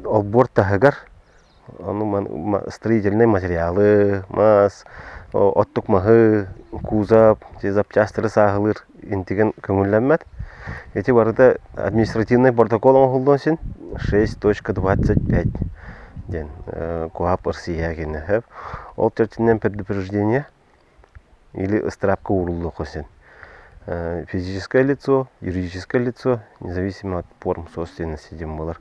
олбор тахыгар строительные материалы, оттук махы, кузов, запчастыры сағылыр интеген көңілләммәт. Эти барыда административный протокол оңғылдың сен 6.25 ден КоАП Россия кені. Ол тертінен предупреждение или страпка урулды қосен. Физическое лицо, юридическое лицо, независимо от форм собственности дем болар.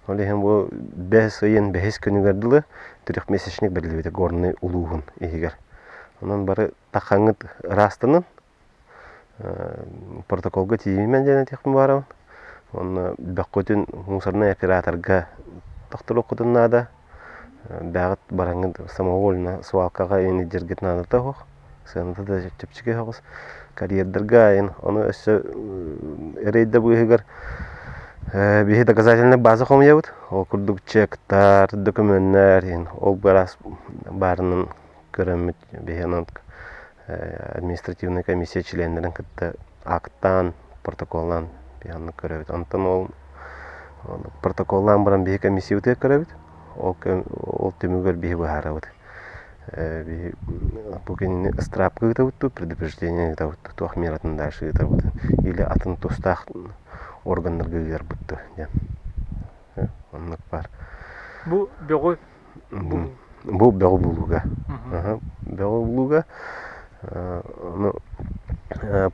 Олеген бұл бәс ойын бәс күнігерділі 3-месячник бәділбеті горный улуғын егер. Онан бары тақаңыт растының протоколға тиімен және текім барауын. Оны бәққөтін мусорный операторға тақтылы құтын нада. Бәғыт бараңын самовольно свалкаға ені жергет нады тағық. Сығыныты да чөпчіге қоғыз. Карьердерға ен. Оны өсі әрейді бұйығығар бихи доказательная база хомьявыт. Ол күрдік чектар, документтер, ол барас барының көрімет бихи административная комиссия членлерін кітті акттан, протоколлан бихи көрімет. Антон ол протоколлан баран бихи комиссия өте көрімет. Ол түмігер бихи бұхара өт. Бұкеніне страпқа өтті, предупреждение өтті, туақ мератын дайшы өтті. Или атын тұстақ органдар гүйер бұтты. Онлық бар. Бұл бәғі? Бұл бәғі бұлуға. Бәғі бұлуға.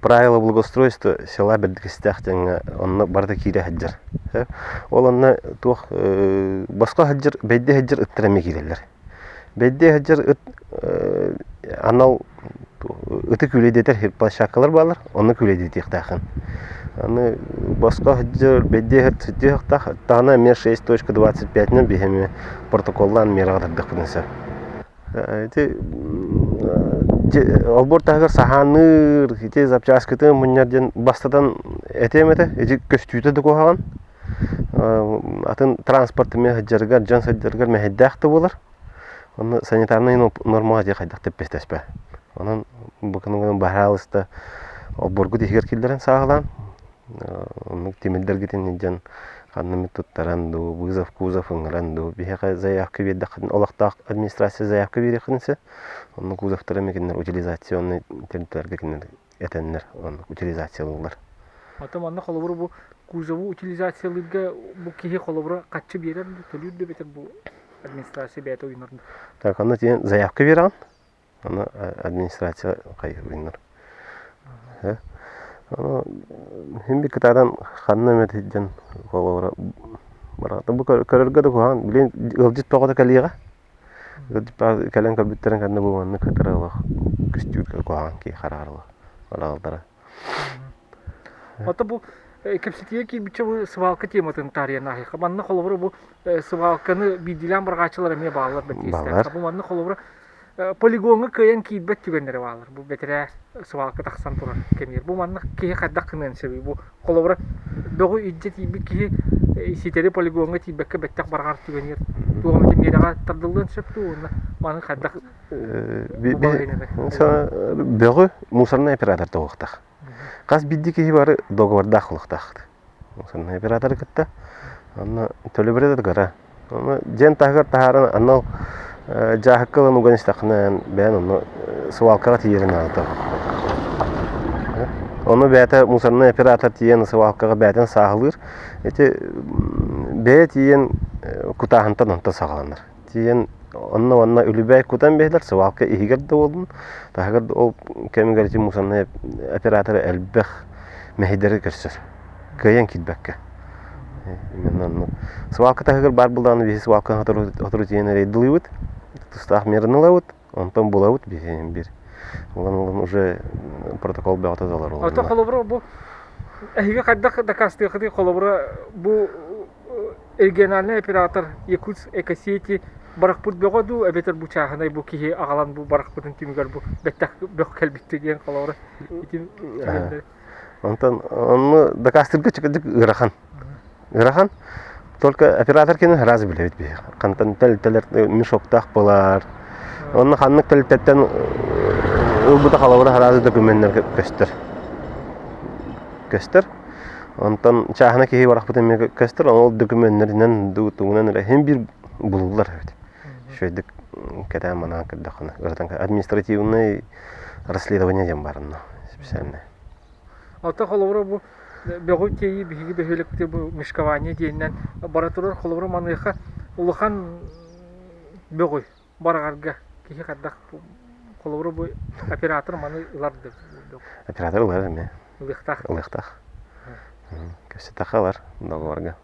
Правила благоустройства села бердікістіқ тәңі онына барды кейлі хаджар. Ол онына туақ басқа хаджар, бәйді хаджар үттірәме кейлелер. Бәйді хаджар анал үті күлейдетер хирпа шақылар балар, оны күлейдетек тақын. Аны басқа хаджар бәйді хаджар тақ, тағына мен 6.25-нен бейхеме протоколлан мерағадырдық бұдынса. Олбор тағыр саханыр, запчаскыты мұнерден бастадан әтеметі, көстүйті дөк оған. Атын транспортымен хаджарғар, жан хаджарғар мәхеддәқті болар. Оны санитарный нормаға де қайдақ теппестеспе. Оның бұқының бағаралысты олборғы дегер келдерін сағылан. Оның темелдер кетен жан қаннымет тұттаранды, вызов кузов ұңыранды. Бейхеға заявка бердіқін, олақтақ администрация заявка бердіқінсе, оның кузовтары мекендер утилизационный территорияға кенер әтенлер, утилизациялылар. Атам анна қолыбыры бұл кузову утилизациялылға бұл кейі қолыбыры қатшы берер, төлүйді бетер бұл администрация бәйті ойнарында. Так, оны тен заявка берген, оны администрация қайыр ойнар. Химби кытадан ханна метеден колора барата бу көрөргө да коан билен ылжыт тогода калыга ылжыт кален компьютерен канна бу манны кытарала күстүк коан ки харарлы алалдара ата бу кепситие ки биче свалка тематын тарихына хакы манны колобур бу свалканы бидилен баргачылар эме баалар бетистер бу манны колобур полигонга кыян кийбет түгеннери баалар бу бетере свалка таксан тура кемир бу манны кие кадак кынын себеби бу колобур догу иджет иби кие ситери полигонга тибекке беттак баргар түгенер тугамды мерага тардылын септу онда манны кадак бөгө мусорный оператор тогуктак каз бидди кие бары договорда хулуктак мусорный оператор кытта аны төлөбөрөдө гара аны жен тагыр тахарын анал жахаккалан уганистакнан бен оны свалкага тиерин алды. Оны бәті мусорный оператор тиен свалкага бәтен сағылыр. Эти бәт тиен кутахантан онта сағаланыр. Тиен онна үлібәй кутан бәйлер свалка игерді олдың. Тағыр ол кәмігәрті мусорный операторы әлбәқ мәхидері көрсір. Кайан китбәкке. Свалка тағыр бар бұлдағыны бейсі свалканы отыру тиен рейділі өт. Тустах мерны лаут, он там булаут бирен бир. Он уже протокол бәгътә залар. Ата холобра бу әйгә кадак дакасты хәди холобра бу региональный оператор Якутск экосети баракпут бәгъду әбетер бу чахынай бу кие агалан бу баракпутын тимгәр бу бәттәк бәк кәлбитте дигән холобра. Онтан оны дакастырга чыкдык ырахан. Ырахан только оператор кені разы білет бе. Қантан тәлтәлер мешоктақ болар. Оның қанның тәлтәттен ұлбыта қалауыра разы документтер көстір. Онтон чахана киһи барахпыт эме көстөр ол документтарынан дуутугунан hem bir булулар бит. Шөйдик кәдә мана кырдахана. Граждан административный расследование дем барынна. Специально. Ата холовро бу бөгү кеyi биги бөһөлөктө бу мишкавание дейнен баратурар холовро маныха улахан бөгү баргарга кихи каддак холовро бу оператор маны иларды. Оператор улар эме. Лыхтах. Лыхтах. Көсө такалар договорга.